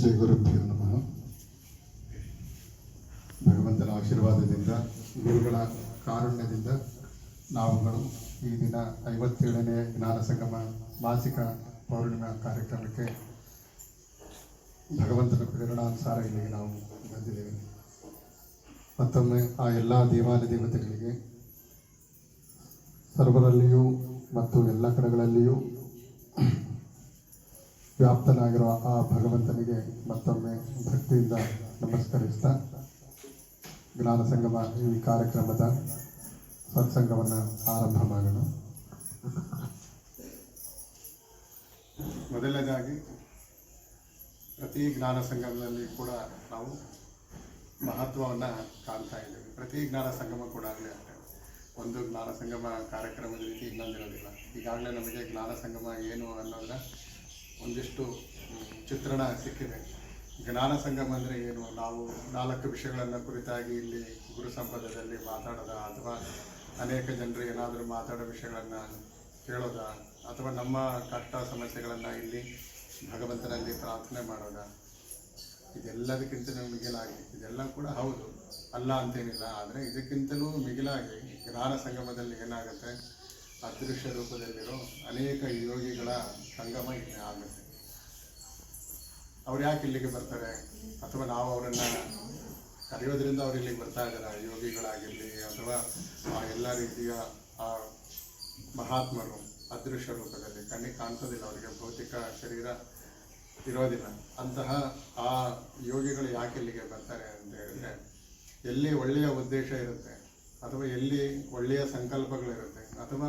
ಶ್ರೀ ಗುರುಭ್ಯೋ ನಮಃ. ಭಗವಂತನ ಆಶೀರ್ವಾದದಿಂದ, ಗುರುಗಳ ಕಾರುಣ್ಯದಿಂದ ನಾವುಗಳು ಈ ದಿನ 57ನೇ ಜ್ಞಾನ ಸಂಗಮ ಮಾಸಿಕ ಪೌರ್ಣಿಮಾ ಕಾರ್ಯಕ್ರಮಕ್ಕೆ ಭಗವಂತನ ಪ್ರೇರಣಾನುಸಾರ ಇಲ್ಲಿಗೆ ನಾವು ಬಂದಿದ್ದೇವೆ. ಮತ್ತೊಮ್ಮೆ ಆ ಎಲ್ಲ ದೇವಾನುದೇವತೆಗಳಿಗೆ, ಸರ್ವರಲ್ಲಿಯೂ ಮತ್ತು ಎಲ್ಲ ಕಡೆಗಳಲ್ಲಿಯೂ ವ್ಯಾಪ್ತನಾಗಿರುವ ಆ ಭಗವಂತನಿಗೆ ಮತ್ತೊಮ್ಮೆ ಭಕ್ತಿಯಿಂದ ನಮಸ್ಕರಿಸ್ತಾ ಜ್ಞಾನ ಸಂಗಮ ಈ ಕಾರ್ಯಕ್ರಮದ ಸತ್ಸಂಗವನ್ನು ಆರಂಭ ಮಾಡೋಣ. ಮೊದಲನೇದಾಗಿ ಪ್ರತಿ ಜ್ಞಾನ ಸಂಗಮದಲ್ಲಿ ಕೂಡ ನಾವು ಮಹತ್ವವನ್ನು ಕಾಣ್ತಾ ಇದ್ದೇವೆ. ಪ್ರತಿ ಜ್ಞಾನ ಸಂಗಮ ಕೂಡ ಆಗಲೇ ಒಂದು ಜ್ಞಾನ ಸಂಗಮ ಕಾರ್ಯಕ್ರಮದ ರೀತಿ ಇನ್ನೊಂದಿರೋದಿಲ್ಲ. ಈಗಾಗಲೇ ನಮಗೆ ಜ್ಞಾನ ಸಂಗಮ ಏನು ಅನ್ನೋದರ ಒಂದಿಷ್ಟು ಚಿತ್ರಣ ಸಿಕ್ಕಿದೆ. ಜ್ಞಾನ ಸಂಗಮ ಅಂದರೆ ಏನು, ನಾವು 4 ವಿಷಯಗಳನ್ನು ಕುರಿತಾಗಿ ಇಲ್ಲಿ ಗುರು ಸಂಪದದಲ್ಲಿ ಮಾತಾಡೋದ, ಅಥವಾ ಅನೇಕ ಜನರು ಏನಾದರೂ ಮಾತಾಡೋ ವಿಷಯಗಳನ್ನು ಕೇಳೋದ, ಅಥವಾ ನಮ್ಮ ಕಷ್ಟ ಸಮಸ್ಯೆಗಳನ್ನು ಇಲ್ಲಿ ಭಗವಂತನಲ್ಲಿ ಪ್ರಾರ್ಥನೆ ಮಾಡೋದ, ಇದೆಲ್ಲದಕ್ಕಿಂತ ಮಿಗಿಲಾಗಿ, ಇದೆಲ್ಲ ಕೂಡ ಹೌದು ಅಲ್ಲ ಅಂತೇನಿಲ್ಲ, ಆದರೆ ಇದಕ್ಕಿಂತಲೂ ಮಿಗಿಲಾಗಿ ಜ್ಞಾನ ಸಂಗಮದಲ್ಲಿ ಏನಾಗುತ್ತೆ, ಅದೃಶ್ಯ ರೂಪದಲ್ಲಿರೋ ಅನೇಕ ಯೋಗಿಗಳ ಸಂಗಮ ಇಲ್ಲಿ ಆಗುತ್ತೆ. ಅವ್ರು ಯಾಕೆ ಇಲ್ಲಿಗೆ ಬರ್ತಾರೆ, ಅಥವಾ ನಾವು ಅವರನ್ನು ಕರೆಯೋದ್ರಿಂದ ಅವ್ರು ಇಲ್ಲಿಗೆ ಬರ್ತಾ ಇದ್ದಾರೆ, ಯೋಗಿಗಳಾಗಿರಲಿ ಅಥವಾ ಎಲ್ಲ ರೀತಿಯ ಆ ಮಹಾತ್ಮರು ಅದೃಶ್ಯ ರೂಪದಲ್ಲಿ ಕಣ್ಣಿಗೆ ಕಾಣಿಸೋದಿಲ್ಲ, ಅವರಿಗೆ ಭೌತಿಕ ಶರೀರ ಇರೋದಿಲ್ಲ. ಅಂತಹ ಆ ಯೋಗಿಗಳು ಯಾಕೆ ಇಲ್ಲಿಗೆ ಬರ್ತಾರೆ ಅಂತ ಹೇಳಿದ್ರೆ, ಎಲ್ಲಿ ಒಳ್ಳೆಯ ಉದ್ದೇಶ ಇರುತ್ತೆ, ಅಥವಾ ಎಲ್ಲಿ ಒಳ್ಳೆಯ ಸಂಕಲ್ಪಗಳಿರುತ್ತೆ, ಅಥವಾ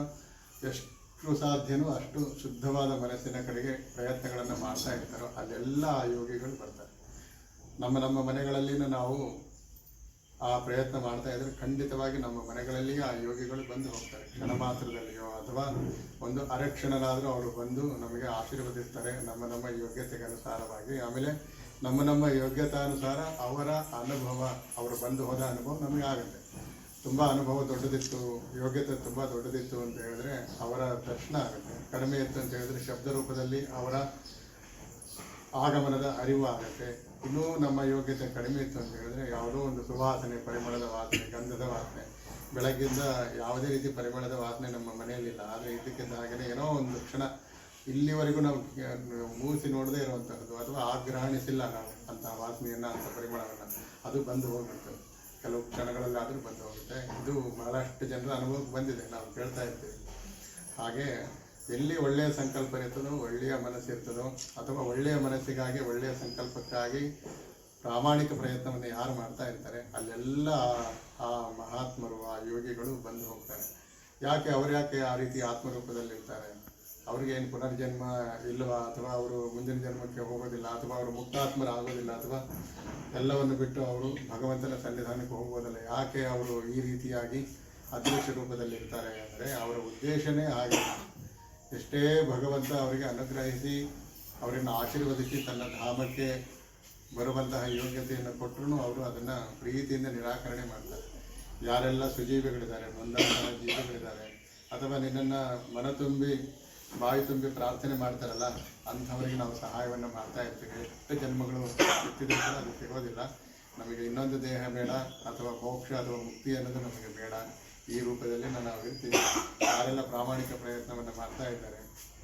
ಎಷ್ಟು ಸಾಧ್ಯನೋ ಅಷ್ಟು ಶುದ್ಧವಾದ ಮನಸ್ಸಿನ ಕಡೆಗೆ ಪ್ರಯತ್ನಗಳನ್ನು ಮಾಡ್ತಾ ಇರ್ತಾರೋ ಅಲ್ಲೆಲ್ಲ ಆ ಯೋಗಿಗಳು ಬರ್ತಾರೆ. ನಮ್ಮ ಮನೆಗಳಲ್ಲಿನೂ ನಾವು ಆ ಪ್ರಯತ್ನ ಮಾಡ್ತಾ ಇದ್ರೆ ಖಂಡಿತವಾಗಿ ನಮ್ಮ ಮನೆಗಳಲ್ಲಿಯೇ ಆ ಯೋಗಿಗಳು ಬಂದು ಹೋಗ್ತಾರೆ. ಕ್ಷಣ ಮಾತ್ರದಲ್ಲಿಯೋ ಅಥವಾ ಒಂದು ಅರೆಕ್ಷಣರಾದರೂ ಅವರು ಬಂದು ನಮಗೆ ಆಶೀರ್ವದಿಸ್ತಾರೆ ನಮ್ಮ ಯೋಗ್ಯತೆಗೆ ಅನುಸಾರವಾಗಿ. ಆಮೇಲೆ ನಮ್ಮ ಯೋಗ್ಯತಾನುಸಾರ ಅವರ ಅನುಭವ, ಅವರು ಬಂದು ಹೋದ ಅನುಭವ ನಮಗೆ ಆಗುತ್ತೆ. ತುಂಬ ಅನುಭವ ದೊಡ್ಡದಿತ್ತು, ಯೋಗ್ಯತೆ ತುಂಬ ದೊಡ್ಡದಿತ್ತು ಅಂತ ಹೇಳಿದ್ರೆ ಅವರ ದರ್ಶನ ಆಗುತ್ತೆ. ಕಡಿಮೆ ಇತ್ತು ಅಂತ ಹೇಳಿದ್ರೆ ಶಬ್ದ ರೂಪದಲ್ಲಿ ಅವರ ಆಗಮನದ ಅರಿವು ಆಗುತ್ತೆ. ಇನ್ನೂ ನಮ್ಮ ಯೋಗ್ಯತೆ ಕಡಿಮೆ ಇತ್ತು ಅಂತ ಹೇಳಿದ್ರೆ ಯಾವುದೋ ಒಂದು ಸುವಾಸನೆ, ಪರಿಮಳದ ವಾಸನೆ, ಗಂಧದ ವಾಸನೆ, ಬೆಳಗ್ಗಿಂದ ಯಾವುದೇ ರೀತಿ ಪರಿಮಳದ ವಾಸನೆ ನಮ್ಮ ಮನೆಯಲ್ಲಿಲ್ಲ, ಆದರೆ ಇದಕ್ಕಿಂತ ಹಾಗೆಯೇ ಏನೋ ಒಂದು ಕ್ಷಣ ಇಲ್ಲಿವರೆಗೂ ನಾವು ಮೂಸಿ ನೋಡದೇ ಇರುವಂಥದ್ದು, ಅಥವಾ ಆಗ್ರಹಣಿಸಿಲ್ಲ ನಾವು ಅಂತಹ ವಾಸನೆಯನ್ನು, ಅಂಥ ಪರಿಮಳವನ್ನು, ಅದು ಬಂದು ಹೋಗುತ್ತೆ. ಕೆಲವು ಕ್ಷಣಗಳಲ್ಲಾದರೂ ಬಂದು ಹೋಗುತ್ತೆ. ಇದು ಬಹಳಷ್ಟು ಜನರ ಅನುಭವಕ್ಕೆ ಬಂದಿದೆ, ನಾವು ಕೇಳ್ತಾ ಇರ್ತೀವಿ. ಹಾಗೆ ಎಲ್ಲಿ ಒಳ್ಳೆಯ ಸಂಕಲ್ಪ ಇರ್ತದೋ, ಒಳ್ಳೆಯ ಮನಸ್ಸಿರ್ತದೋ, ಅಥವಾ ಒಳ್ಳೆಯ ಮನಸ್ಸಿಗಾಗಿ, ಒಳ್ಳೆಯ ಸಂಕಲ್ಪಕ್ಕಾಗಿ ಪ್ರಾಮಾಣಿಕ ಪ್ರಯತ್ನವನ್ನು ಯಾರು ಮಾಡ್ತಾ ಇರ್ತಾರೆ ಅಲ್ಲೆಲ್ಲ ಆ ಮಹಾತ್ಮರು, ಆ ಯೋಗಿಗಳು ಬಂದು ಹೋಗ್ತಾರೆ. ಯಾಕೆ ಆ ರೀತಿ ಆತ್ಮರೂಪದಲ್ಲಿರ್ತಾರೆ? ಅವ್ರಿಗೇನು ಪುನರ್ಜನ್ಮ ಇಲ್ಲವಾ, ಅಥವಾ ಅವರು ಮುಂದಿನ ಜನ್ಮಕ್ಕೆ ಹೋಗೋದಿಲ್ಲ, ಅಥವಾ ಅವರು ಮುಕ್ತಾತ್ಮರಾಗೋದಿಲ್ಲ, ಅಥವಾ ಎಲ್ಲವನ್ನು ಬಿಟ್ಟು ಅವರು ಭಗವಂತನ ಸನ್ನಿಧಾನಕ್ಕೆ ಹೋಗೋದಿಲ್ಲ? ಯಾಕೆ ಅವರು ಈ ರೀತಿಯಾಗಿ ಅದೃಶ್ಯ ರೂಪದಲ್ಲಿರ್ತಾರೆ ಅಂದರೆ ಅವರ ಉದ್ದೇಶನೇ ಹಾಗೆ. ಎಷ್ಟೇ ಭಗವಂತ ಅವರಿಗೆ ಅನುಗ್ರಹಿಸಿ ಅವರನ್ನು ಆಶೀರ್ವದಿಸಿ ತನ್ನ ಧಾಮಕ್ಕೆ ಬರುವಂತಹ ಯೋಗ್ಯತೆಯನ್ನು ಕೊಟ್ಟರು ಅವರು ಅದನ್ನು ಪ್ರೀತಿಯಿಂದ ನಿರಾಕರಣೆ ಮಾಡ್ತಾರೆ. ಯಾರೆಲ್ಲ ಸುಜೀವಿಗಳಿದ್ದಾರೆ, ನೊಂದಂತಹ ಜೀವಿಗಳಿದ್ದಾರೆ, ಅಥವಾ ನಿನ್ನನ್ನು ಮನ ತುಂಬಿ ಬಾಯಿ ತುಂಬಿ ಪ್ರಾರ್ಥನೆ ಮಾಡ್ತಾರಲ್ಲ ಅಂಥವರಿಗೆ ನಾವು ಸಹಾಯವನ್ನು ಮಾಡ್ತಾ ಇರ್ತೀವಿ. ಎಷ್ಟು ಜನ್ಮಗಳು ಎತ್ತಿದರೂ ಕೂಡ ಅದು ಸಿಗೋದಿಲ್ಲ. ನಮಗೆ ಇನ್ನೊಂದು ದೇಹ ಬೇಡ, ಅಥವಾ ಮೋಕ್ಷ ಅಥವಾ ಮುಕ್ತಿ ಅನ್ನೋದು ನಮಗೆ ಬೇಡ. ಈ ರೂಪದಲ್ಲಿ ನಾವು ಇರ್ತೀವಿ. ಯಾರೆಲ್ಲ ಪ್ರಾಮಾಣಿಕ ಪ್ರಯತ್ನವನ್ನು ಮಾಡ್ತಾ ಇದ್ದಾರೆ,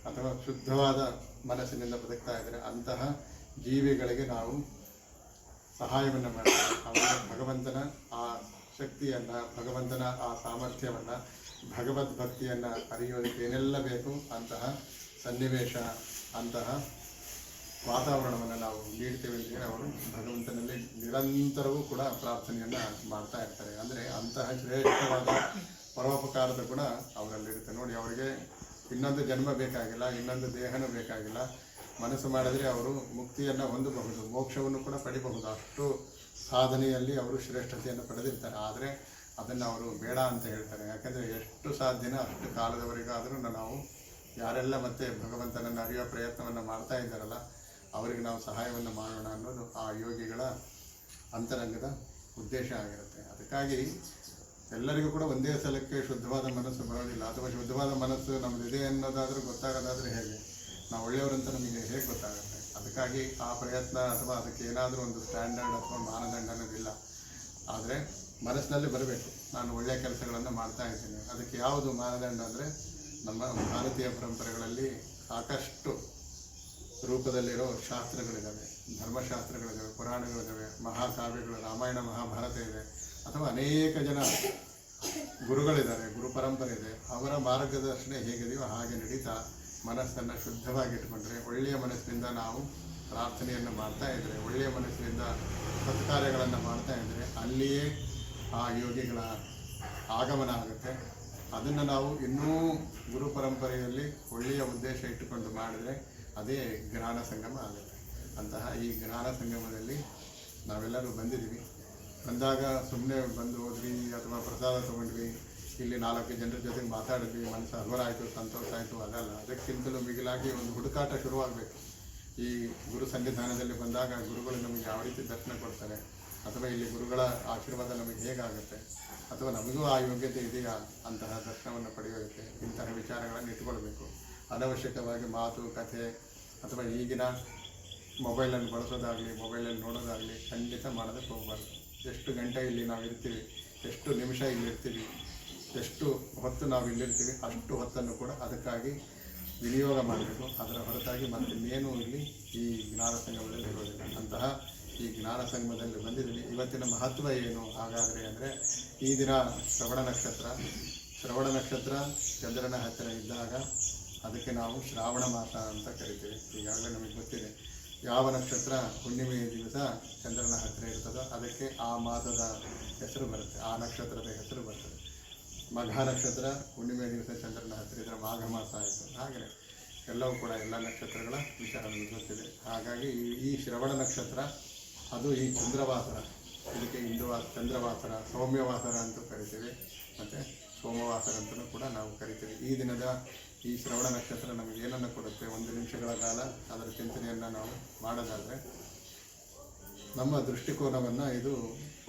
ಅಥವಾ ಶುದ್ಧವಾದ ಮನಸ್ಸಿನಿಂದ ಬದುಕ್ತಾ ಇದ್ದಾರೆ, ಅಂತಹ ಜೀವಿಗಳಿಗೆ ನಾವು ಸಹಾಯವನ್ನು ಮಾಡ್ತೀವಿ. ಅವರಿಗೆ ಭಗವಂತನ ಆ ಶಕ್ತಿಯನ್ನು, ಭಗವಂತನ ಆ ಸಾಮರ್ಥ್ಯವನ್ನು, ಭಗವದ್ಭಕ್ತಿಯನ್ನು ಅರಿಯೋದಕ್ಕೆ ಏನೆಲ್ಲ ಬೇಕು ಅಂತಹ ಸನ್ನಿವೇಶ, ಅಂತಹ ವಾತಾವರಣವನ್ನು ನಾವು ನೀಡ್ತೇವೆ ಅಂತೇಳಿ ಅವರು ಭಗವಂತನಲ್ಲಿ ನಿರಂತರವೂ ಕೂಡ ಪ್ರಾರ್ಥನೆಯನ್ನು ಮಾಡ್ತಾ ಇರ್ತಾರೆ. ಅಂದರೆ ಅಂತಹ ಶ್ರೇಷ್ಠವಾದ ಪರೋಪಕಾರದ ಗುಣ ಅವರಲ್ಲಿರುತ್ತೆ. ನೋಡಿ, ಅವರಿಗೆ ಇನ್ನೊಂದು ಜನ್ಮ ಬೇಕಾಗಿಲ್ಲ, ಇನ್ನೊಂದು ದೇಹನೂ ಬೇಕಾಗಿಲ್ಲ. ಮನಸ್ಸು ಮಾಡಿದರೆ ಅವರು ಮುಕ್ತಿಯನ್ನು ಹೊಂದಬಹುದು, ಮೋಕ್ಷವನ್ನು ಕೂಡ ಪಡಿಬಹುದು. ಅಷ್ಟು ಸಾಧನೆಯಲ್ಲಿ ಅವರು ಶ್ರೇಷ್ಠತೆಯನ್ನು ಪಡೆದಿರ್ತಾರೆ. ಆದರೆ ಅದನ್ನು ಅವರು ಬೇಡ ಅಂತ ಹೇಳ್ತಾರೆ. ಯಾಕಂದರೆ ಎಷ್ಟು ಸಾಧ್ಯನೋ ಅಷ್ಟು ಕಾಲದವರೆಗಾದರೂ ನಾವು ಯಾರೆಲ್ಲ ಮತ್ತೆ ಭಗವಂತನನ್ನು ಅರಿಯೋ ಪ್ರಯತ್ನವನ್ನು ಮಾಡ್ತಾ ಇದ್ದಾರಲ್ಲ ಅವರಿಗೆ ನಾವು ಸಹಾಯವನ್ನು ಮಾಡೋಣ ಅನ್ನೋದು ಆ ಯೋಗಿಗಳ ಅಂತರಂಗದ ಉದ್ದೇಶ ಆಗಿರುತ್ತೆ. ಅದಕ್ಕಾಗಿ ಎಲ್ಲರಿಗೂ ಕೂಡ ಒಂದೇ ಸಲಕ್ಕೆ ಶುದ್ಧವಾದ ಮನಸ್ಸು ಬರೋದಿಲ್ಲ, ಅಥವಾ ಶುದ್ಧವಾದ ಮನಸ್ಸು ನಮ್ಮದಿದೆ ಅನ್ನೋದಾದರೂ ಗೊತ್ತಾಗೋದಾದರೆ ಹೇಗೆ? ನಾವು ಒಳ್ಳೆಯವರಂತ ನಮಗೆ ಹೇಗೆ ಗೊತ್ತಾಗುತ್ತೆ? ಅದಕ್ಕಾಗಿ ಆ ಪ್ರಯತ್ನ ಅಥವಾ ಅದಕ್ಕೆ ಏನಾದರೂ ಒಂದು ಸ್ಟ್ಯಾಂಡರ್ಡ್ ಅಥವಾ ಮಾನದಂಡ ಅನ್ನೋದಿಲ್ಲ. ಆದರೆ ಮನಸ್ಸಿನಲ್ಲಿ ಬರಬೇಕು, ನಾನು ಒಳ್ಳೆಯ ಕೆಲಸಗಳನ್ನು ಮಾಡ್ತಾ ಇದ್ದೀನಿ. ಅದಕ್ಕೆ ಯಾವುದು ಮಾನದಂಡ ಅಂದರೆ, ನಮ್ಮ ಭಾರತೀಯ ಪರಂಪರೆಗಳಲ್ಲಿ ಸಾಕಷ್ಟು ರೂಪದಲ್ಲಿರೋ ಶಾಸ್ತ್ರಗಳಿದ್ದಾವೆ, ಧರ್ಮಶಾಸ್ತ್ರಗಳಿದ್ದಾವೆ, ಪುರಾಣಗಳಿದ್ದಾವೆ, ಮಹಾಕಾವ್ಯಗಳು, ರಾಮಾಯಣ ಮಹಾಭಾರತ ಇದೆ, ಅಥವಾ ಅನೇಕ ಜನ ಗುರುಗಳಿದ್ದಾರೆ, ಗುರು ಪರಂಪರೆ ಇದೆ. ಅವರ ಮಾರ್ಗದರ್ಶನ ಹೇಗಿದೆಯೋ ಹಾಗೆ ನಡೀತಾ ಮನಸ್ಸನ್ನು ಶುದ್ಧವಾಗಿಟ್ಕೊಂಡ್ರೆ, ಒಳ್ಳೆಯ ಮನಸ್ಸಿನಿಂದ ನಾವು ಪ್ರಾರ್ಥನೆಯನ್ನು ಮಾಡ್ತಾ ಇದ್ದರೆ, ಒಳ್ಳೆಯ ಮನಸ್ಸಿನಿಂದ ಸತ್ಕಾರ್ಯಗಳನ್ನು ಮಾಡ್ತಾ ಇದ್ದರೆ ಅಲ್ಲಿಯೇ ಆ ಯೋಗಿಗಳ ಆಗಮನ ಆಗುತ್ತೆ. ಅದನ್ನು ನಾವು ಇನ್ನೂ ಗುರು ಪರಂಪರೆಯಲ್ಲಿ ಒಳ್ಳೆಯ ಉದ್ದೇಶ ಇಟ್ಟುಕೊಂಡು ಮಾಡಿದರೆ ಅದೇ ಜ್ಞಾನ ಸಂಗಮ ಆಗುತ್ತೆ. ಅಂತಹ ಈ ಜ್ಞಾನ ಸಂಗಮದಲ್ಲಿ ನಾವೆಲ್ಲರೂ ಬಂದಿದ್ದೀವಿ. ಬಂದಾಗ ಸುಮ್ಮನೆ ಬಂದು ಹೋದ್ವಿ ಅಥವಾ ಪ್ರಸಾದ ತೊಗೊಂಡ್ವಿ, ಇಲ್ಲಿ 4 ಜನರ ಜೊತೆಗೆ ಮಾತಾಡಿದ್ವಿ, ಮನಸ್ಸು ಹಗುರ ಆಯಿತು, ಸಂತೋಷ ಆಯಿತು, ಅದಲ್ಲ. ಅದಕ್ಕಿಂತಲೂ ಮಿಗಿಲಾಗಿ ಒಂದು ಹುಡುಕಾಟ ಶುರುವಾಗಬೇಕು. ಈ ಗುರು ಸನ್ನಿಧಾನದಲ್ಲಿ ಬಂದಾಗ ಗುರುಗಳು ನಮಗೆ ಯಾವ ರೀತಿ ದರ್ಶನ ಕೊಡ್ತಾರೆ, ಅಥವಾ ಇಲ್ಲಿ ಗುರುಗಳ ಆಶೀರ್ವಾದ ನಮಗೆ ಹೇಗಾಗುತ್ತೆ, ಅಥವಾ ನಮಗೂ ಆ ಯೋಗ್ಯತೆ ಇದೆಯಾ ಅಂತಹ ದರ್ಶನವನ್ನು ಪಡೆಯೋದಕ್ಕೆ ಇಂತಹ ವಿಚಾರಗಳನ್ನು ಇಟ್ಕೊಳ್ಬೇಕು. ಅನವಶ್ಯಕವಾಗಿ ಮಾತು ಕಥೆ ಅಥವಾ ಈಗಿನ ಮೊಬೈಲನ್ನು ಬಳಸೋದಾಗಲಿ, ಮೊಬೈಲನ್ನು ನೋಡೋದಾಗಲಿ ಖಂಡಿತ ಮಾಡೋದಕ್ಕೆ ಹೋಗಬಾರ್ದು. ಎಷ್ಟು ಗಂಟೆ ಇಲ್ಲಿ ನಾವು ಇರ್ತೀವಿ, ಎಷ್ಟು ನಿಮಿಷ ಇಲ್ಲಿರ್ತೀವಿ, ಎಷ್ಟು ಹೊತ್ತು ನಾವು ಇಲ್ಲಿರ್ತೀವಿ, ಅಷ್ಟು ಹೊತ್ತನ್ನು ಕೂಡ ಅದಕ್ಕಾಗಿ ವಿನಿಯೋಗ ಮಾಡಬೇಕು. ಅದರ ಹೊರತಾಗಿ ಮತ್ತಿನ್ನೇನು ಇಲ್ಲಿ ಈ ಜ್ಞಾನ ಸಂಗಮದಲ್ಲಿ ಇರೋದಿಲ್ಲ. ಅಂತಹ ಈ ಜ್ಞಾನ ಸಂಗಮದಲ್ಲಿ ಬಂದಿದ್ದೀವಿ. ಇವತ್ತಿನ ಮಹತ್ವ ಏನು ಹಾಗಾದರೆ ಅಂದರೆ, ಈ ದಿನ ಶ್ರವಣ ನಕ್ಷತ್ರ ಚಂದ್ರನ ಹತ್ತಿರ ಇದ್ದಾಗ ಅದಕ್ಕೆ ನಾವು ಶ್ರಾವಣ ಮಾಸ ಅಂತ ಕರಿತೀವಿ. ಈಗಾಗಲೇ ನಮಗೆ ಗೊತ್ತಿದೆ, ಯಾವ ನಕ್ಷತ್ರ ಹುಣ್ಣಿಮೆಯ ದಿವಸ ಚಂದ್ರನ ಹತ್ತಿರ ಇರ್ತದೋ ಅದಕ್ಕೆ ಆ ಮಾಸದ ಹೆಸರು ಬರುತ್ತೆ, ಆ ನಕ್ಷತ್ರದ ಹೆಸರು ಬರ್ತದೆ. ಮಘ ನಕ್ಷತ್ರ ಹುಣ್ಣಿಮೆಯ ದಿವಸ ಚಂದ್ರನ ಹತ್ತಿರ ಇದ್ದರೆ ಮಾಘ ಮಾಸ ಆಯಿತು. ಹಾಗೆಯೇ ಎಲ್ಲವೂ ಕೂಡ ಎಲ್ಲ ನಕ್ಷತ್ರಗಳ ವಿಚಾರ ನಮಗೆ ಗೊತ್ತಿದೆ. ಹಾಗಾಗಿ ಈ ಶ್ರವಣ ನಕ್ಷತ್ರ ಅದು ಈ ಚಂದ್ರವಾಸರ, ಇದಕ್ಕೆ ಚಂದ್ರವಾಸರ, ಸೌಮ್ಯವಾಸರ ಅಂತ ಕರಿತೀವಿ, ಮತ್ತು ಸೋಮವಾಸರ ಅಂತಲೂ ಕೂಡ ನಾವು ಕರಿತೀವಿ. ಈ ದಿನದ ಈ ಶ್ರವಣ ನಕ್ಷತ್ರ ನಮಗೆ ಏನನ್ನು ಕೊಡುತ್ತೆ? 1 ನಿಮಿಷಗಳ ಕಾಲ ಅದರ ಚಿಂತನೆಯನ್ನು ನಾವು ಮಾಡೋದಾದರೆ ನಮ್ಮ ದೃಷ್ಟಿಕೋನವನ್ನು ಇದು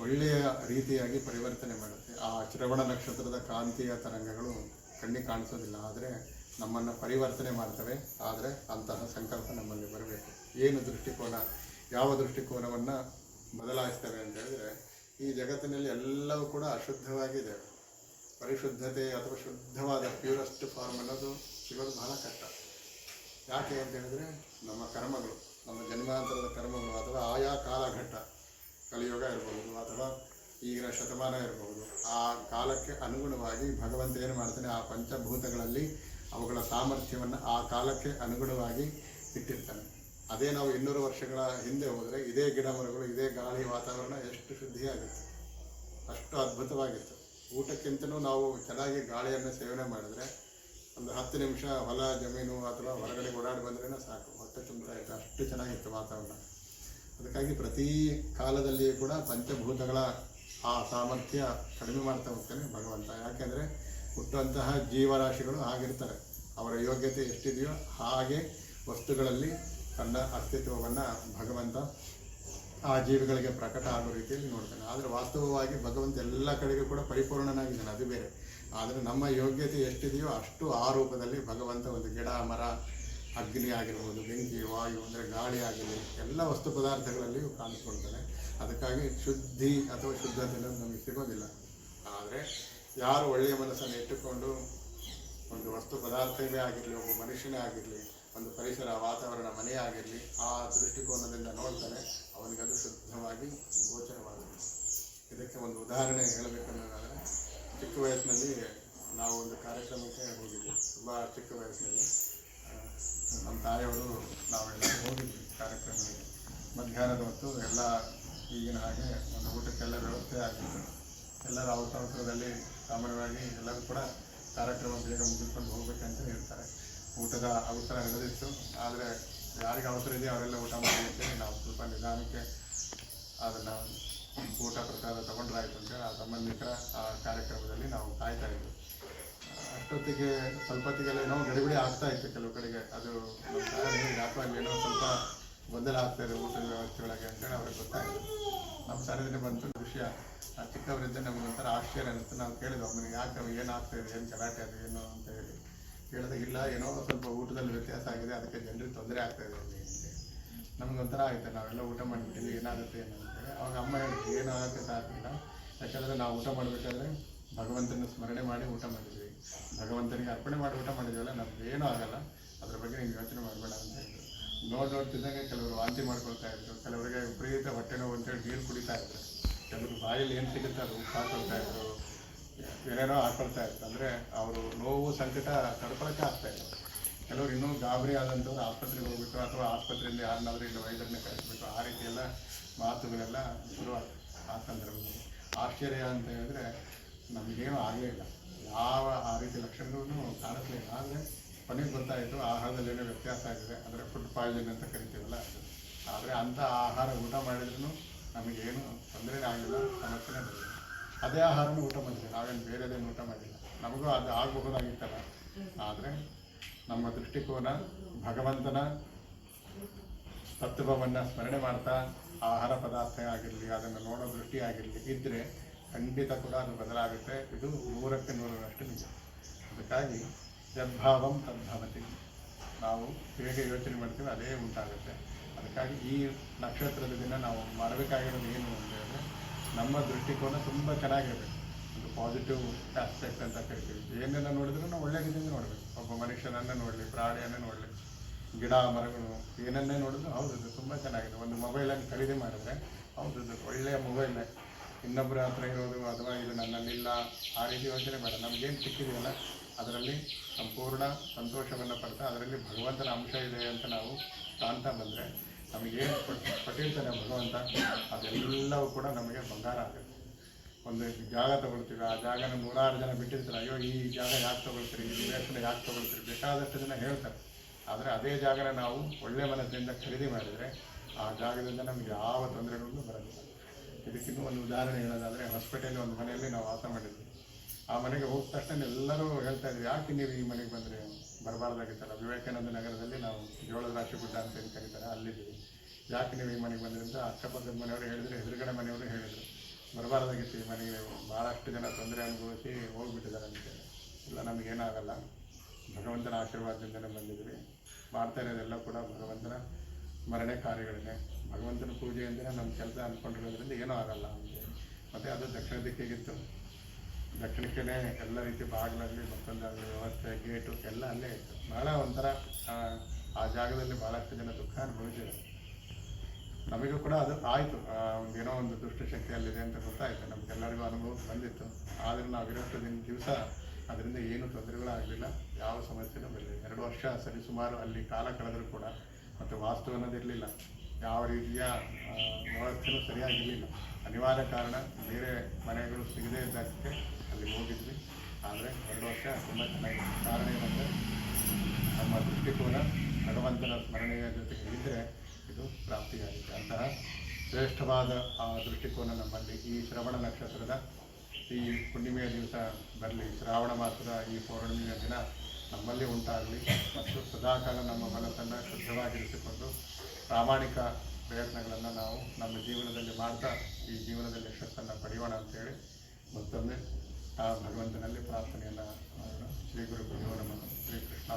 ಒಳ್ಳೆಯ ರೀತಿಯಾಗಿ ಪರಿವರ್ತನೆ ಮಾಡುತ್ತೆ. ಆ ಶ್ರವಣ ನಕ್ಷತ್ರದ ಕಾಂತೀಯ ತರಂಗಗಳು ಕಣ್ಣಿಗೆ ಕಾಣಿಸೋದಿಲ್ಲ, ಆದರೆ ನಮ್ಮನ್ನು ಪರಿವರ್ತನೆ ಮಾಡ್ತವೆ. ಆದರೆ ಅಂತಹ ಸಂಕಲ್ಪ ನಮ್ಮಲ್ಲಿ ಬರಬೇಕು. ಏನು ದೃಷ್ಟಿಕೋನ, ಯಾವ ದೃಷ್ಟಿಕೋನವನ್ನು ಬದಲಾಯಿಸ್ತವೆ ಅಂತ ಹೇಳಿದರೆ, ಈ ಜಗತ್ತಿನಲ್ಲಿ ಎಲ್ಲವೂ ಕೂಡ ಅಶುದ್ಧವಾಗಿದೆ. ಪರಿಶುದ್ಧತೆ ಅಥವಾ ಶುದ್ಧವಾದ ಪ್ಯೂರೆಸ್ಟ್ ಫಾರ್ಮ್ ಅನ್ನೋದು ಸಿಗೋದು ಬಹಳ ಕಷ್ಟ. ಯಾಕೆ ಅಂತ ಹೇಳಿದರೆ, ನಮ್ಮ ಕರ್ಮಗಳು, ನಮ್ಮ ಜನ್ಮಾಂತರದ ಕರ್ಮಗಳು, ಅಥವಾ ಆಯಾ ಕಾಲಘಟ್ಟ, ಕಲಿಯುಗ ಇರಬಹುದು ಅಥವಾ ಈಗಿನ ಶತಮಾನ ಇರಬಹುದು, ಆ ಕಾಲಕ್ಕೆ ಅನುಗುಣವಾಗಿ ಭಗವಂತ ಏನು ಮಾಡ್ತಾನೆ, ಆ ಪಂಚಭೂತಗಳಲ್ಲಿ ಅವುಗಳ ಸಾಮರ್ಥ್ಯವನ್ನು ಆ ಕಾಲಕ್ಕೆ ಅನುಗುಣವಾಗಿ ಇಟ್ಟಿರ್ತಾನೆ. ಅದೇ ನಾವು 200 ವರ್ಷಗಳ ಹಿಂದೆ ಹೋದರೆ ಇದೇ ಗಿಡ ಮರಗಳು, ಇದೇ ಗಾಳಿ, ವಾತಾವರಣ ಎಷ್ಟು ಶುದ್ಧಿಯಾಗುತ್ತೆ, ಅಷ್ಟು ಅದ್ಭುತವಾಗಿತ್ತು. ಊಟಕ್ಕಿಂತಲೂ ನಾವು ಚೆನ್ನಾಗಿ ಗಾಳಿಯನ್ನು ಸೇವನೆ ಮಾಡಿದ್ರೆ ಒಂದು 10 ನಿಮಿಷ ಹೊಲ ಜಮೀನು ಅಥವಾ ಹೊರಗಡೆ ಓಡಾಡಿ ಬಂದ್ರೇ ಸಾಕು, ಹೊಟ್ಟೆ ತುಂಬ್ತಾ ಇತ್ತು, ಅಷ್ಟು ಚೆನ್ನಾಗಿತ್ತು ವಾತಾವರಣ. ಅದಕ್ಕಾಗಿ ಪ್ರತಿ ಕಾಲದಲ್ಲಿಯೂ ಕೂಡ ಪಂಚಭೂತಗಳ ಆ ಸಾಮರ್ಥ್ಯ ಕಡಿಮೆ ಮಾಡ್ತಾ ಹೋಗ್ತಾನೆ ಭಗವಂತ. ಯಾಕೆಂದರೆ ಹುಟ್ಟುವಂತಹ ಜೀವರಾಶಿಗಳು ಹಾಗಿರ್ತಾರೆ, ಅವರ ಯೋಗ್ಯತೆ ಎಷ್ಟಿದೆಯೋ ಹಾಗೆ ವಸ್ತುಗಳಲ್ಲಿ ತನ್ನ ಅಸ್ತಿತ್ವವನ್ನು ಭಗವಂತ ಆ ಜೀವಿಗಳಿಗೆ ಪ್ರಕಟ ಆಗೋ ರೀತಿಯಲ್ಲಿ ನೋಡ್ತಾನೆ. ಆದರೆ ವಾಸ್ತವವಾಗಿ ಭಗವಂತ ಎಲ್ಲ ಕಡೆಗೂ ಕೂಡ ಪರಿಪೂರ್ಣನಾಗಿದ್ದಾನೆ, ಅದು ಬೇರೆ. ಆದರೆ ನಮ್ಮ ಯೋಗ್ಯತೆ ಎಷ್ಟಿದೆಯೋ ಅಷ್ಟು ಆ ರೂಪದಲ್ಲಿ ಭಗವಂತ ಒಂದು ಗಿಡ ಮರ, ಅಗ್ನಿ ಆಗಿರ್ಬೋದು, ಬೆಂಕಿ, ವಾಯು ಅಂದರೆ ಗಾಳಿ ಆಗಿರಲಿ, ಎಲ್ಲ ವಸ್ತು ಪದಾರ್ಥಗಳಲ್ಲಿಯೂ ಕಾಣಿಸ್ಕೊಳ್ತಾನೆ. ಅದಕ್ಕಾಗಿ ಶುದ್ಧಿ ಅಥವಾ ಶುದ್ಧತೆ ಅನ್ನೋದು ನಮಗೆ ಸಿಗೋದಿಲ್ಲ. ಆದರೆ ಯಾರು ಒಳ್ಳೆಯ ಮನಸ್ಸನ್ನು ಇಟ್ಟುಕೊಂಡು ಒಂದು ವಸ್ತು ಪದಾರ್ಥವೇ ಆಗಿರಲಿ, ಒಬ್ಬ ಮನುಷ್ಯನೇ ಆಗಿರಲಿ, ಒಂದು ಪರಿಸರ ವಾತಾವರಣ ಮನೆ ಆಗಿರಲಿ, ಆ ದೃಷ್ಟಿಕೋನದಿಂದ ನೋಡ್ತಾನೆ, ಅವನಿಗದು ಶುದ್ಧವಾಗಿ ಗೋಚರವಾಗುತ್ತೆ. ಇದಕ್ಕೆ ಒಂದು ಉದಾಹರಣೆ ಹೇಳಬೇಕನ್ನೋದಾದರೆ, ಚಿಕ್ಕ ವಯಸ್ಸಿನಲ್ಲಿ ನಾವು ಒಂದು ಕಾರ್ಯಕ್ರಮಕ್ಕೆ ಹೋಗಿದ್ವಿ. ತುಂಬ ಚಿಕ್ಕ ವಯಸ್ಸಿನಲ್ಲಿ ನಮ್ಮ ತಾಯಿಯವರು ನಾವೆಲ್ಲ ಹೋಗಿದ್ವಿ ಕಾರ್ಯಕ್ರಮಕ್ಕೆ. ಮಧ್ಯಾಹ್ನದ ಹೊತ್ತು ಎಲ್ಲ ಈಗಿನ ಹಾಗೆ ಒಂದು ಊಟಕ್ಕೆಲ್ಲ ವ್ಯವಸ್ಥೆ ಆಗಿತ್ತು. ಎಲ್ಲರ ಅವಸರದಲ್ಲಿ ಸಾಮಾನ್ಯವಾಗಿ ಎಲ್ಲರೂ ಕೂಡ ಕಾರ್ಯಕ್ರಮ ಬೇಗ ಮುಗಿಸ್ಕೊಂಡು ಹೋಗ್ಬೇಕಂತ ಹೇಳ್ತಾರೆ. ಊಟದ ಅವಸರ ನಡೆದಿತ್ತು, ಆದರೆ ಯಾರಿಗೆ ಅವಸರ ಇದೆಯೋ ಅವರೆಲ್ಲ ಊಟ ಮಾಡಲಿಕ್ಕೆ ನಾವು ಸ್ವಲ್ಪ ನಿಧಾನಕ್ಕೆ ಅದನ್ನು ಊಟ ಪ್ರಸಾದ ತೊಗೊಂಡ್ರಾಯ್ತು ಅಂತೇಳಿ ಆ ಸಂಬಂಧಿಕರ ಆ ಕಾರ್ಯಕ್ರಮದಲ್ಲಿ ನಾವು ಕಾಯ್ತಾ ಇದ್ವಿ. ಅಷ್ಟೊತ್ತಿಗೆ ಸ್ವಲ್ಪ ಹೊತ್ತಿಗೆಲ್ಲ ಏನೋ ಗಡಿಬಿಡಿ ಆಗ್ತಾ ಇತ್ತು ಕೆಲವು ಕಡೆಗೆ. ಅದು ಯಾಕೋ ಅಲ್ಲೇನೋ ಸ್ವಲ್ಪ ಗೊಂದಲ ಆಗ್ತಾಯಿದೆ ಊಟದ ವ್ಯವಸ್ಥೆ ಒಳಗೆ ಅಂತೇಳಿ ಅವ್ರಿಗೆ ಗೊತ್ತಾಯಿತು. ನಮ್ಮ ಸಾರಿದ್ರೆ ಬಂತು ವಿಷಯ. ಚಿಕ್ಕವರಿದ್ದ ನಮಗೊಂಥರ ಆಶ್ಚರ್ಯ ಅನ್ನಿಸ್ತು. ನಾವು ಕೇಳಿದ್ವಿ ಅಮ್ಮನಿಗೆ, ಯಾಕೆ ಏನಾಗ್ತಾಯಿದೆ, ಏನು ಗಲಾಟೆ ಅದು ಏನು ಅಂತ ಹೇಳಿ ಕೇಳಿದಾಗ, ಇಲ್ಲ ಏನೋ ಸ್ವಲ್ಪ ಊಟದಲ್ಲಿ ವ್ಯತ್ಯಾಸ ಆಗಿದೆ, ಅದಕ್ಕೆ ಜನರಿಗೆ ತೊಂದರೆ ಆಗ್ತಾಯಿದೆ ಅಲ್ಲಿ ಅಂತ. ನಮಗೊಂಥರ ಆಯ್ತು, ನಾವೆಲ್ಲ ಊಟ ಮಾಡಿಬಿಟ್ಟಿದ್ವಿ, ಏನಾಗುತ್ತೆ ಏನು ಅಂತೇಳಿ. ಅವಾಗ ಅಮ್ಮ ಹೇಳಿದ್ರು ಏನೂ ಆಗುತ್ತೆ ಸಾಧ್ಯಿಲ್ಲ, ಯಾಕಂದರೆ ನಾವು ಊಟ ಮಾಡಬೇಕಾದ್ರೆ ಭಗವಂತನ ಸ್ಮರಣೆ ಮಾಡಿ ಊಟ ಮಾಡಿದ್ವಿ, ಭಗವಂತನಿಗೆ ಅರ್ಪಣೆ ಮಾಡಿ ಊಟ ಮಾಡಿದ್ವಲ್ಲ, ನಮ್ಗೇನೂ ಆಗಲ್ಲ, ಅದ್ರ ಬಗ್ಗೆ ನೀವು ಯೋಚನೆ ಮಾಡಬೇಡ ಅಂತ ಹೇಳಿದ್ರು. ನೋಡ್ತಿದ್ದಂಗೆ ಕೆಲವರು ವಾಂತಿ ಮಾಡ್ಕೊಳ್ತಾ ಇದ್ರು, ಕೆಲವರಿಗೆ ವಿಪರೀತ ಹೊಟ್ಟೆ ನೋವು ಅಂತೇಳಿ ನೀರು ಕುಡಿತಾ ಇದ್ರು, ಕೆಲವರು ಬಾಯಲ್ಲಿ ಏನು ಸಿಗುತ್ತೆ ಅದು ಉಪ್ಪು ಹಾಕೊಳ್ತಾ ಇದ್ರು, ಏನೇನೋ ಹಾಕೊಳ್ತಾ ಇತ್ತು. ಅಂದರೆ ಅವರು ನೋವು ಸಂಕಟ ತಡ್ಕೊಳಕ್ಕೆ ಆಗ್ತಾಯಿಲ್ಲ. ಕೆಲವರು ಇನ್ನೂ ಗಾಬರಿ ಆದಂಥವ್ರು ಆಸ್ಪತ್ರೆಗೆ ಹೋಗ್ಬೇಕು, ಅಥವಾ ಆಸ್ಪತ್ರೆಯಲ್ಲಿ ಯಾರನ್ನಾದ್ರೂ ಇಲ್ಲ ವೈದ್ಯರನ್ನೇ ಕಳಿಸ್ಬೇಕು, ಆ ರೀತಿಯೆಲ್ಲ ಮಾತುಗಳೆಲ್ಲ ಶುರುವಾಗ್ತದೆ. ಆ ಸಂದರ್ಭದಲ್ಲಿ ಆಶ್ಚರ್ಯ ಅಂತ ಹೇಳಿದ್ರೆ ನಮಗೇನೂ ಆಗಲೇ ಇಲ್ಲ, ಯಾವ ಆ ರೀತಿ ಲಕ್ಷಣಗಳೂ ಕಾಣಿಸ್ಲಿಲ್ಲ. ಆದರೆ ಕೊನೆಗೆ ಗೊತ್ತಾಯಿತು ಆಹಾರದಲ್ಲಿ ಏನೋ ವ್ಯತ್ಯಾಸ ಆಗಿದೆ, ಅಂದರೆ ಫುಡ್ ಪಾಯ್ಸನ್ ಅಂತ ಕರಿತೀವಲ್ಲ ಅದು. ಆದರೆ ಅಂಥ ಆಹಾರ ಊಟ ಮಾಡಿದ್ರೂ ನಮಗೇನು ತೊಂದರೆನೇ ಆಗಿಲ್ಲ, ಸಮಸ್ಯೆನೇ ಬರಲಿಲ್ಲ. ಅದೇ ಆಹಾರನೂ ಊಟ ಮಾಡಿದ್ವಿ, ನಾವೇನು ಬೇರೆದೇನು ಊಟ ಮಾಡಿಲ್ಲ. ನಮಗೂ ಅದು ಆಗಬಹುದಾಗಿತ್ತಲ್ಲ, ಆದರೆ ನಮ್ಮ ದೃಷ್ಟಿಕೋನ ಭಗವಂತನ ತತ್ವವನ್ನು ಸ್ಮರಣೆ ಮಾಡ್ತಾ ಆಹಾರ ಪದಾರ್ಥ ಆಗಿರಲಿ, ಅದನ್ನು ನೋಡೋ ದೃಷ್ಟಿ ಆಗಿರಲಿ ಇದ್ದರೆ ಖಂಡಿತ ಕೂಡ ಅದು ಬದಲಾಗುತ್ತೆ. ಇದು 100ಕ್ಕೆ 100ರಷ್ಟು ನಿಜ. ಅದಕ್ಕಾಗಿ ಯದ್ಭಾವಂ ತದ್ಭವತಿ, ನಾವು ಹೇಗೆ ಯೋಚನೆ ಮಾಡ್ತೀವಿ ಅದೇ ಉಂಟಾಗುತ್ತೆ. ಅದಕ್ಕಾಗಿ ಈ ನಕ್ಷತ್ರದ ದಿನ ನಾವು ಮಾಡಬೇಕಾಗಿರೋದು ಏನು ಅಂತ ಹೇಳಿದ್ರೆ, ನಮ್ಮ ದೃಷ್ಟಿಕೋನ ತುಂಬ ಚೆನ್ನಾಗಿರಬೇಕು. ಒಂದು ಪಾಸಿಟಿವ್ ಆಸ್ಪೆಕ್ಟ್ ಅಂತ ಕರಿತೀವಿ. ಏನೇನು ನೋಡಿದ್ರೂ ನಾವು ಒಳ್ಳೆಯ ರೀತಿಯಿಂದ ನೋಡಬೇಕು. ಒಬ್ಬ ಮನುಷ್ಯನನ್ನು ನೋಡಲಿ, ಪ್ರಾಣಿಯನ್ನು ನೋಡಲಿ, ಗಿಡ ಮರಗಳು ಏನನ್ನೇ ನೋಡಿದ್ರು ಹೌದು ಇದು ತುಂಬ ಚೆನ್ನಾಗಿದೆ. ಒಂದು ಮೊಬೈಲನ್ನು ಖರೀದಿ ಮಾಡಿದ್ರೆ ಹೌದು ಇದು ಒಳ್ಳೆಯ ಮೊಬೈಲ್, ಇನ್ನೊಬ್ಬರ ಹತ್ರ ಇರೋದು ಅಥವಾ ಇದು ನನ್ನಲ್ಲಿಲ್ಲ ಆ ರೀತಿ ಯೋಚನೆ ಬೇಡ. ನಮಗೇನು ಸಿಕ್ಕಿದೆಯಲ್ಲ ಅದರಲ್ಲಿ ಸಂಪೂರ್ಣ ಸಂತೋಷವನ್ನು ಪಡ್ತಾ ಅದರಲ್ಲಿ ಭಗವಂತನ ಅಂಶ ಇದೆ ಅಂತ ನಾವು ಕಾಣ್ತಾ ಬಂದರೆ, ನಮಗೇನು ಕೊಟ್ಟಿರ್ತಾನೆ ಭಗವಂತ ಅದೆಲ್ಲವೂ ಕೂಡ ನಮಗೆ ಬಂಗಾರ ಆಗುತ್ತೆ. ಒಂದು ಜಾಗ ತೊಗೊಳ್ತೀವಿ, ಆ ಜಾಗನ 100 ಜನ ಬಿಟ್ಟಿರ್ತಾರೆ, ಅಯ್ಯೋ ಈ ಜಾಗ ಯಾಕೆ ತೊಗೊಳ್ತೀರಿ, ಈ ನಿವೇಶನ ಯಾಕೆ ತೊಗೊಳ್ತೀರಿ, ಬೇಕಾದಷ್ಟು ಜನ ಹೇಳ್ತಾರೆ. ಆದರೆ ಅದೇ ಜಾಗನ ನಾವು ಒಳ್ಳೆಯ ಮನಸ್ಸಿನಿಂದ ಖರೀದಿ ಮಾಡಿದರೆ ಆ ಜಾಗದಿಂದ ನಮಗೆ ಯಾವ ತೊಂದರೆಗಳೂ ಬರೋದಿಲ್ಲ. ಇದಕ್ಕಿನ್ನೂ ಒಂದು ಉದಾಹರಣೆ ಹೇಳೋದಾದರೆ, ಹೊಸಪೇಟೆಯಲ್ಲಿ ಒಂದು ಮನೆಯಲ್ಲಿ ನಾವು ವಾಸ ಮಾಡಿದ್ವಿ. ಆ ಮನೆಗೆ ಹೋದ ತಕ್ಷಣ ಎಲ್ಲರೂ ಹೇಳ್ತಾ ಇದ್ವಿ, ಯಾಕೆ ನೀವು ಈ ಮನೆಗೆ ಬಂದರೆ ಬರಬಾರ್ದಾಗಿತ್ತಲ್ಲ, ವಿವೇಕಾನಂದ ನಗರದಲ್ಲಿ ನಾವು ಜೋಳದ ರಾಶಿ ಗುಡ್ಡ ಅಂತ ಏನು ಕರೀತಾರೆ ಅಲ್ಲಿದ್ದೀವಿ, ಯಾಕೆ ನೀವು ಈ ಮನೆಗೆ ಬಂದ್ರಿ ಅಂತ ಅಕ್ಕಪಕ್ಕದ ಮನೆಯವರು ಹೇಳಿದ್ರು, ಎದುರುಗಡೆ ಮನೆಯವರು ಹೇಳಿದರು, ಬರಬಾರ್ದಾಗಿತ್ತು ಈ ಮನೆಗೆ, ಭಾಳಷ್ಟು ಜನ ತೊಂದರೆ ಅನುಭವಿಸಿ ಹೋಗಿಬಿಟ್ಟಿದ್ದಾರೆ ಅಂತೇಳಿ. ಇಲ್ಲ ನಮಗೇನಾಗಲ್ಲ, ಭಗವಂತನ ಆಶೀರ್ವಾದದಿಂದಲೇ ಬಂದಿದ್ವಿ, ಮಾಡ್ತಾ ಇರೋದೆಲ್ಲ ಕೂಡ ಭಗವಂತನ ಸ್ಮರಣೆ ಕಾರ್ಯಗಳನ್ನೇ, ಭಗವಂತನ ಪೂಜೆ ಅಂದರೆ ನಮ್ಮ ಕೆಲಸ ಅಂದ್ಕೊಂಡಿರೋದ್ರಿಂದ ಏನೂ ಆಗಲ್ಲ ಅಂತೇಳಿ. ಮತ್ತು ಅದು ದಕ್ಷಿಣ ದಿಕ್ಕಿಗಿತ್ತು, ದಕ್ಷಿಣಕ್ಕೇ ಎಲ್ಲ ರೀತಿ ಬಾಗಿಲಲ್ಲಿ ಮತ್ತೊಂದಾಗಲಿ ವ್ಯವಸ್ಥೆ ಗೇಟು ಎಲ್ಲ ಅಲ್ಲೇ ಇತ್ತು. ಭಾಳ ಒಂಥರ ಆ ಜಾಗದಲ್ಲಿ ಭಾಳಷ್ಟು ಜನ ದುಃಖ ಅನುಭವಿಸಿದ್ದಾರೆ. ನಮಗೂ ಕೂಡ ಅದು ಆಯಿತು, ಏನೋ ಒಂದು ದುಷ್ಟಶಕ್ತಿ ಅಲ್ಲಿದೆ ಅಂತ ಗೊತ್ತಾಯಿತು, ನಮಗೆಲ್ಲರಿಗೂ ಅನುಭವ ಬಂದಿತ್ತು. ಆದರೆ ನಾವು ಇರೋಷ್ಟು ದಿವಸ ಅದರಿಂದ ಏನೂ ತೊಂದರೆಗಳಾಗಲಿಲ್ಲ, ಯಾವ ಸಮಸ್ಯೆನೂ ಬರಲಿಲ್ಲ. 2 ವರ್ಷ ಸರಿಸುಮಾರು ಅಲ್ಲಿ ಕಾಲ ಕಳೆದರೂ ಕೂಡ ಮತ್ತು ವಾಸ್ತು ಅನ್ನೋದಿರಲಿಲ್ಲ, ಯಾವ ರೀತಿಯ ವ್ಯವಸ್ಥೆನೂ ಸರಿಯಾಗಿರಲಿಲ್ಲ. ಅನಿವಾರ್ಯ ಕಾರಣ ಬೇರೆ ಮನೆಗಳು ಸಿಗದೇ ಇದ್ದಕ್ಕೆ ಅಲ್ಲಿ ಹೋಗಿದ್ವಿ. ಆದರೆ 2 ವರ್ಷ ತುಂಬ ಚೆನ್ನಾಗಿದೆ. ಕಾರಣ ಏನಂದರೆ ನಮ್ಮ ದೃಷ್ಟಿಕೋನ ಭಗವಂತನ ಸ್ಮರಣೆಯ ಜೊತೆಗೆ ಇದ್ದರೆ ಇದು ಪ್ರಾಪ್ತಿಯಾಗಿದೆ. ಅಂತಹ ಶ್ರೇಷ್ಠವಾದ ಆ ದೃಷ್ಟಿಕೋನ ನಮ್ಮಲ್ಲಿ ಈ ಶ್ರವಣ ನಕ್ಷತ್ರದ ಈ ಹುಣ್ಣಿಮೆಯ ದಿವಸ ಬರಲಿ, ಶ್ರಾವಣ ಮಾಸದ ಈ ಪೌರ್ಣಿಮೆಯ ದಿನ ನಮ್ಮಲ್ಲಿ ಉಂಟಾಗಲಿ. ಮತ್ತು ಸದಾಕಾಲ ನಮ್ಮ ಮನಸ್ಸನ್ನು ಶುದ್ಧವಾಗಿರಿಸಿಕೊಂಡು ಪ್ರಾಮಾಣಿಕ ಪ್ರಯತ್ನಗಳನ್ನು ನಾವು ನಮ್ಮ ಜೀವನದಲ್ಲಿ ಮಾಡ್ತಾ ಈ ಜೀವನದಲ್ಲಿ ಯಶಸ್ಸನ್ನು ಪಡೆಯೋಣ ಅಂತೇಳಿ ಮತ್ತೊಮ್ಮೆ ಆ ಭಗವಂತನಲ್ಲಿ ಪ್ರಾರ್ಥನೆಯನ್ನು ಮಾಡೋಣ. ಶ್ರೀ ಗುರು ನಮಃ. ಶ್ರೀ ಕೃಷ್ಣ.